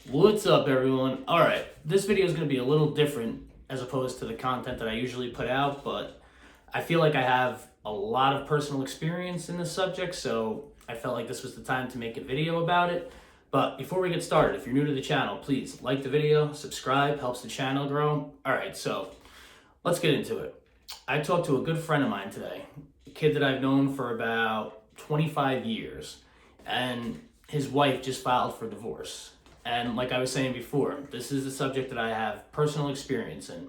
What's up, everyone? All right, this video is going to be a little different as opposed to the content that I usually put out, but I feel like I have a lot of personal experience in this subject, so I felt like this was the time to make a video about it. But before we get started, if you're new to the channel, please like the video, subscribe, helps the channel grow. All right, so let's get into it. I talked to a good friend of mine today, a kid that I've known for about 25 years, and his wife just filed for divorce. And like I was saying before, this is a subject that I have personal experience in.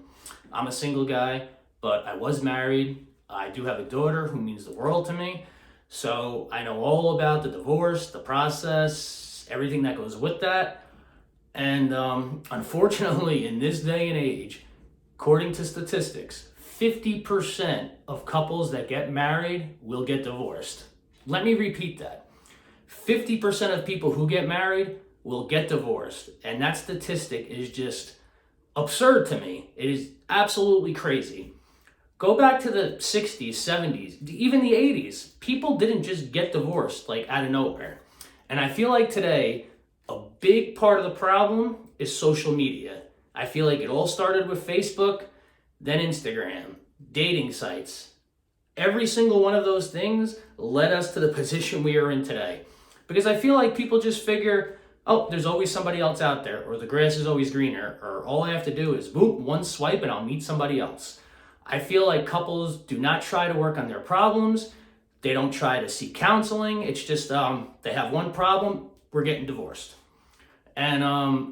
I'm a single guy, but I was married. I do have a daughter who means the world to me. So I know all about the divorce, the process, everything that goes with that. And unfortunately, in this day and age, according to statistics, 50% of couples that get married will get divorced. Let me repeat that. 50% of people who get married will get divorced. And that statistic is just absurd to me. It is absolutely crazy. Go back to the 60s, 70s, even the 80s. People didn't just get divorced like out of nowhere. And I feel like today, a big part of the problem is social media. I feel like it all started with Facebook, then Instagram, dating sites. Every single one of those things led us to the position we are in today. Because I feel like people just figure, oh, there's always somebody else out there, or the grass is always greener, or all I have to do is boom, one swipe and I'll meet somebody else. I feel like couples do not try to work on their problems. They don't try to seek counseling. It's just they have one problem, we're getting divorced. And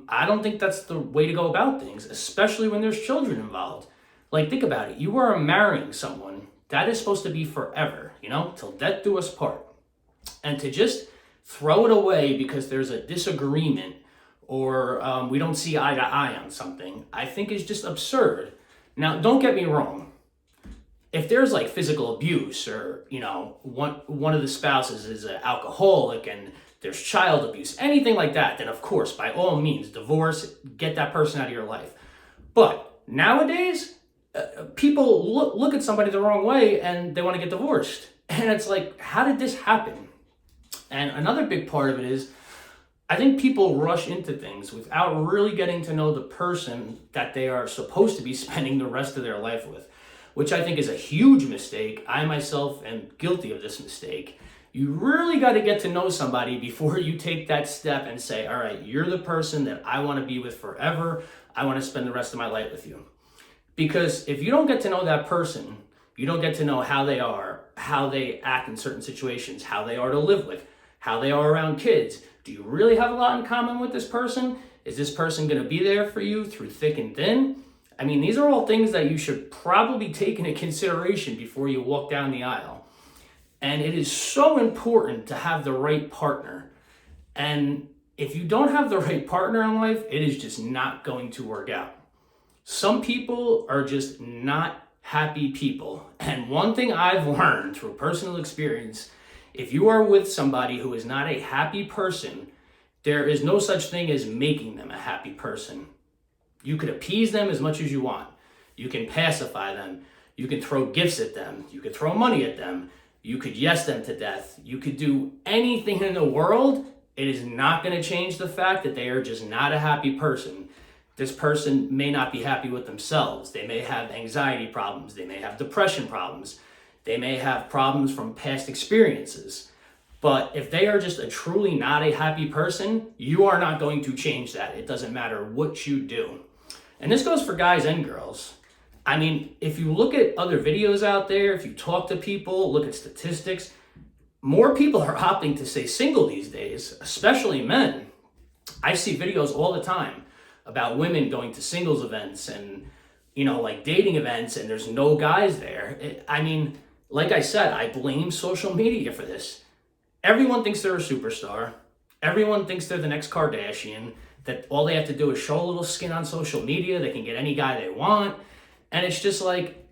I don't think that's the way to go about things, especially when there's children involved. Like, think about it. You are marrying someone that is supposed to be forever, till death do us part. And to just throw it away because there's a disagreement or we don't see eye to eye on something, I think is just absurd. Now, don't get me wrong. If there's like physical abuse or, one of the spouses is an alcoholic and there's child abuse, anything like that, then of course, by all means, divorce, get that person out of your life. But nowadays, people look at somebody the wrong way and they want to get divorced. And it's like, how did this happen? And another big part of it is, I think people rush into things without really getting to know the person that they are supposed to be spending the rest of their life with, which I think is a huge mistake. I myself am guilty of this mistake. You really got to get to know somebody before you take that step and say, all right, you're the person that I want to be with forever. I want to spend the rest of my life with you. Because if you don't get to know that person, you don't get to know how they are, how they act in certain situations, how they are to live with, how they are around kids. Do you really have a lot in common with this person? Is this person going to be there for you through thick and thin? I mean, these are all things that you should probably take into consideration before you walk down the aisle. And it is so important to have the right partner. And if you don't have the right partner in life, it is just not going to work out. Some people are just not happy people. And one thing I've learned through personal experience, if you are with somebody who is not a happy person, there is no such thing as making them a happy person. You could appease them as much as you want. You can pacify them. You can throw gifts at them. You could throw money at them. You could yes them to death. You could do anything in the world. It is not going to change the fact that they are just not a happy person. This person may not be happy with themselves. They may have anxiety problems. They may have depression problems. They may have problems from past experiences. But if they are just a truly not a happy person, you are not going to change that. It doesn't matter what you do. And this goes for guys and girls. I mean, if you look at other videos out there, if you talk to people, look at statistics, more people are opting to stay single these days, especially men. I see videos all the time about women going to singles events and, like dating events, and there's no guys there. Like I said, I blame social media for this. Everyone thinks they're a superstar. Everyone thinks they're the next Kardashian, that all they have to do is show a little skin on social media. They can get any guy they want. And it's just like,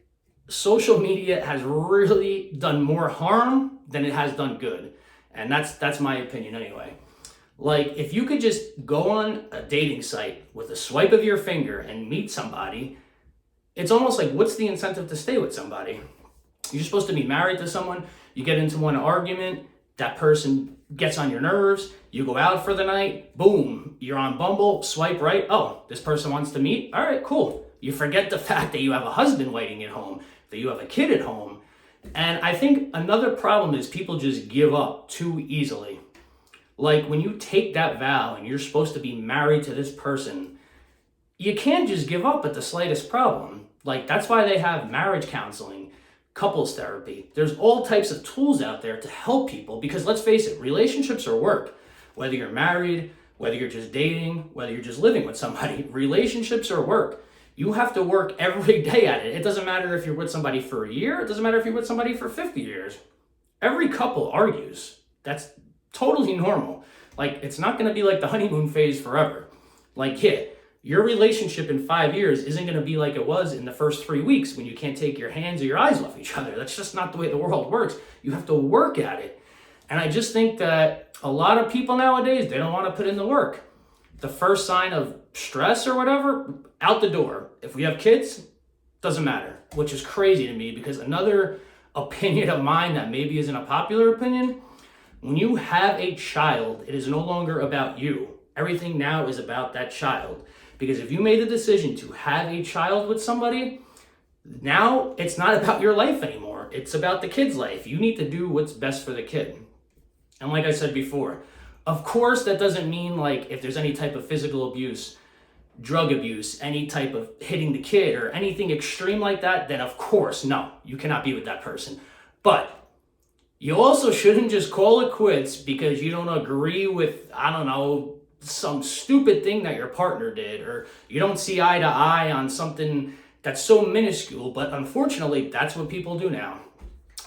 social media has really done more harm than it has done good. And that's my opinion anyway. Like, if you could just go on a dating site with a swipe of your finger and meet somebody, it's almost like, what's the incentive to stay with somebody? You're supposed to be married to someone, you get into one argument, that person gets on your nerves, you go out for the night, boom, you're on Bumble, swipe right, oh, this person wants to meet, all right, cool. You forget the fact that you have a husband waiting at home, that you have a kid at home. And I think another problem is people just give up too easily. Like when you take that vow and you're supposed to be married to this person, you can't just give up at the slightest problem. Like that's why they have marriage counseling, couples therapy. There's all types of tools out there to help people because let's face it, relationships are work. Whether you're married, whether you're just dating, whether you're just living with somebody, relationships are work. You have to work every day at it. It doesn't matter if you're with somebody for a year. It doesn't matter if you're with somebody for 50 years. Every couple argues. That's totally normal. Like, it's not going to be like the honeymoon phase forever. Like, yeah, your relationship in 5 years isn't going to be like it was in the first 3 weeks when you can't take your hands or your eyes off each other. That's just not the way the world works. You have to work at it. And I just think that a lot of people nowadays, they don't want to put in the work. The first sign of stress or whatever, out the door. If we have kids, doesn't matter, which is crazy to me because another opinion of mine that maybe isn't a popular opinion, when you have a child, it is no longer about you. Everything now is about that child. Because if you made the decision to have a child with somebody, now it's not about your life anymore. It's about the kid's life. You need to do what's best for the kid. And like I said before, of course, that doesn't mean like if there's any type of physical abuse, drug abuse, any type of hitting the kid or anything extreme like that, then of course, no, you cannot be with that person. But you also shouldn't just call it quits because you don't agree with, I don't know, some stupid thing that your partner did, or you don't see eye to eye on something that's so minuscule. But unfortunately, that's what people do now.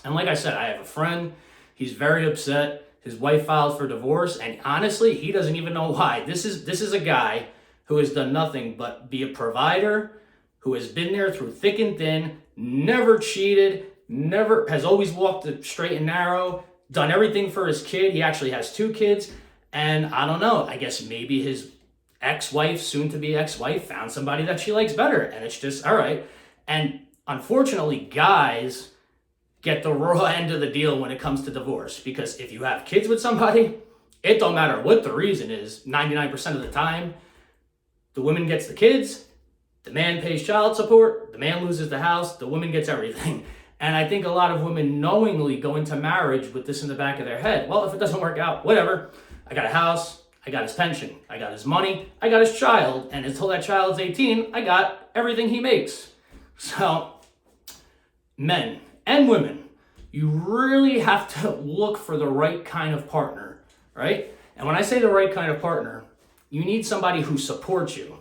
And like I said, I have a friend, he's very upset. His wife filed for divorce, and honestly, he doesn't even know why. This is a guy who has done nothing but be a provider, who has been there through thick and thin, never cheated, never has always walked the straight and narrow, done everything for his kid. He actually has 2 kids, and I don't know, I guess maybe his ex-wife, soon-to-be ex-wife, found somebody that she likes better, and it's just, all right. And unfortunately, guys get the raw end of the deal when it comes to divorce. Because if you have kids with somebody, it don't matter what the reason is, 99% of the time, the woman gets the kids, the man pays child support, the man loses the house, the woman gets everything. And I think a lot of women knowingly go into marriage with this in the back of their head. Well, if it doesn't work out, whatever. I got a house, I got his pension, I got his money, I got his child, and until that child's 18, I got everything he makes. So, men and women, you really have to look for the right kind of partner, right? And when I say the right kind of partner, you need somebody who supports you.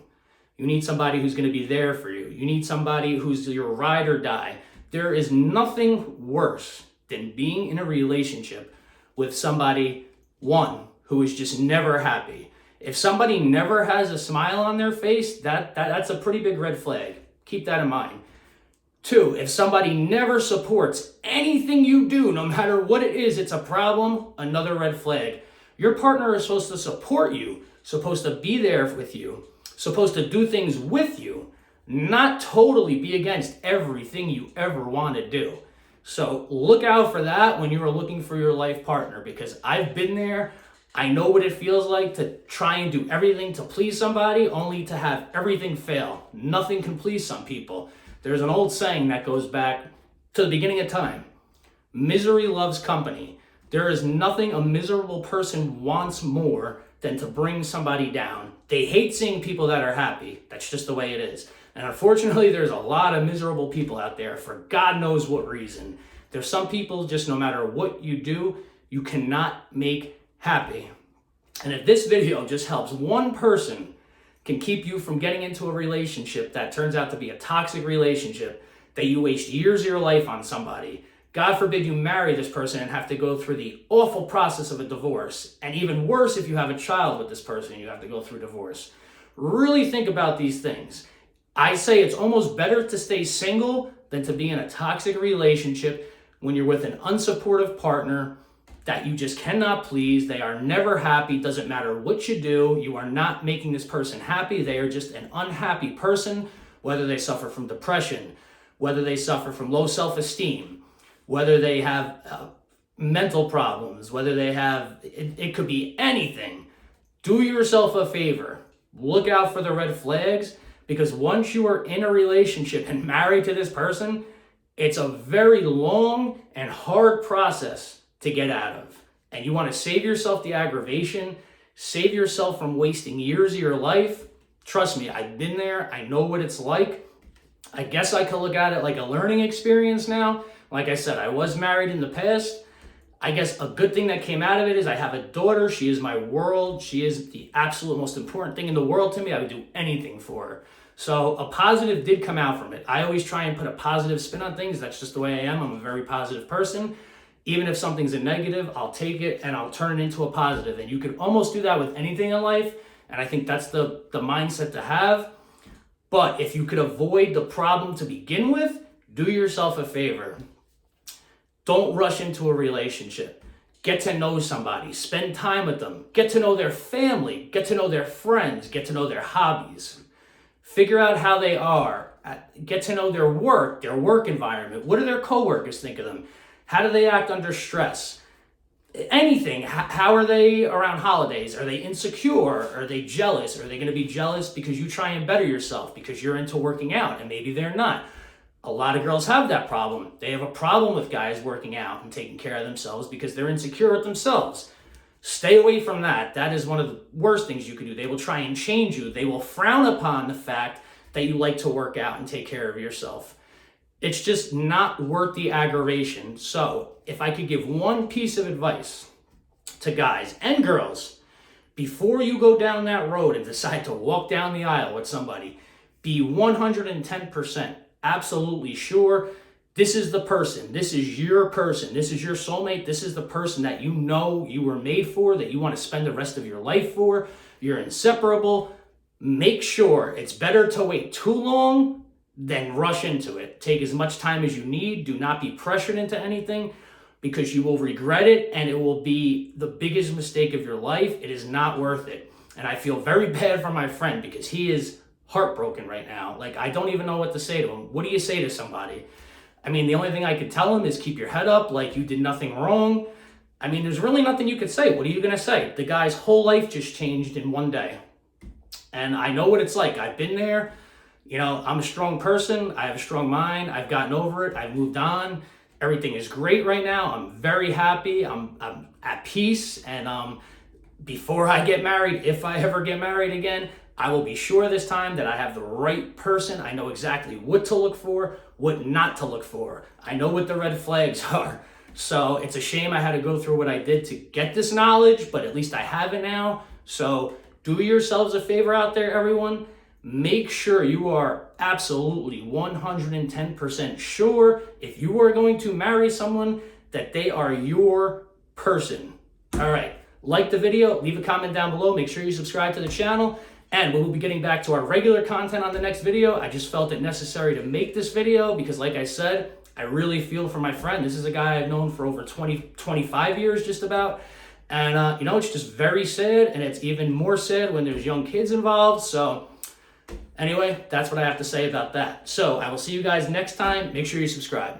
You need somebody who's going to be there for you. You need somebody who's your ride or die. There is nothing worse than being in a relationship with somebody, one, who is just never happy. If somebody never has a smile on their face, that's a pretty big red flag. Keep that in mind. 2, if somebody never supports anything you do, no matter what it is, it's a problem, another red flag. Your partner is supposed to support you, supposed to be there with you, supposed to do things with you, not totally be against everything you ever want to do. So look out for that when you are looking for your life partner, because I've been there. I know what it feels like to try and do everything to please somebody, only to have everything fail. Nothing can please some people. There's an old saying that goes back to the beginning of time. Misery loves company. There is nothing a miserable person wants more than to bring somebody down. They hate seeing people that are happy. That's just the way it is. And unfortunately, there's a lot of miserable people out there for God knows what reason. There's some people, just no matter what you do, you cannot make happy. And if this video just helps one person, can keep you from getting into a relationship that turns out to be a toxic relationship, that you waste years of your life on somebody, God forbid you marry this person and have to go through the awful process of a divorce, and even worse if you have a child with this person, you have to go through divorce. Really think about these things. I say it's almost better to stay single than to be in a toxic relationship when you're with an unsupportive partner that you just cannot please. They are never happy. Doesn't matter what you do. You are not making this person happy. They are just an unhappy person, whether they suffer from depression, whether they suffer from low self-esteem, whether they have mental problems, whether they have, it could be anything. Do yourself a favor. Look out for the red flags, because once you are in a relationship and married to this person, it's a very long and hard process to get out of. And you want to save yourself the aggravation, save yourself from wasting years of your life. Trust me, I've been there. I know what it's like. I guess I could look at it like a learning experience now. Like I said, I was married in the past. I guess a good thing that came out of it is I have a daughter. She is my world. She is the absolute most important thing in the world to me. I would do anything for her. So a positive did come out from it. I always try and put a positive spin on things. That's just the way I am. I'm a very positive person. Even if something's a negative, I'll take it and I'll turn it into a positive. And you could almost do that with anything in life. And I think that's the mindset to have. But if you could avoid the problem to begin with, do yourself a favor. Don't rush into a relationship. Get to know somebody. Spend time with them. Get to know their family. Get to know their friends. Get to know their hobbies. Figure out how they are. Get to know their work environment. What do their coworkers think of them? How do they act under stress? Anything. How are they around holidays? Are they insecure? Are they jealous? Are they going to be jealous because you try and better yourself because you're into working out and maybe they're not? A lot of girls have that problem. They have a problem with guys working out and taking care of themselves because they're insecure with themselves. Stay away from that. That is one of the worst things you can do. They will try and change you. They will frown upon the fact that you like to work out and take care of yourself. It's just not worth the aggravation. So if I could give one piece of advice to guys and girls, before you go down that road and decide to walk down the aisle with somebody, be 110% absolutely sure this is the person, this is your person, this is your soulmate, this is the person that you know you were made for, that you want to spend the rest of your life for, you're inseparable. Make sure. It's better to wait too long than rush into it. Take as much time as you need. Do not be pressured into anything because you will regret it and it will be the biggest mistake of your life. It is not worth it. And I feel very bad for my friend because he is heartbroken right now. Like, I don't even know what to say to him. What do you say to somebody? I mean, the only thing I could tell him is keep your head up, like you did nothing wrong. I mean, there's really nothing you could say. What are you going to say? The guy's whole life just changed in one day. And I know what it's like. I've been there. You know, I'm a strong person. I have a strong mind. I've gotten over it. I've moved on. Everything is great right now. I'm very happy. I'm at peace. And before I get married, if I ever get married again, I will be sure this time that I have the right person. I know exactly what to look for, what not to look for. I know what the red flags are. So it's a shame I had to go through what I did to get this knowledge, but at least I have it now. So do yourselves a favor out there, everyone. Make sure you are absolutely 110% sure if you are going to marry someone that they are your person. All right, like the video, leave a comment down below. Make sure you subscribe to the channel. And we will be getting back to our regular content on the next video. I just felt it necessary to make this video because, like I said, I really feel for my friend. This is a guy I've known for over 25 years, just about. And, you know, it's just very sad. And it's even more sad when there's young kids involved. So anyway, that's what I have to say about that. So I will see you guys next time. Make sure you subscribe.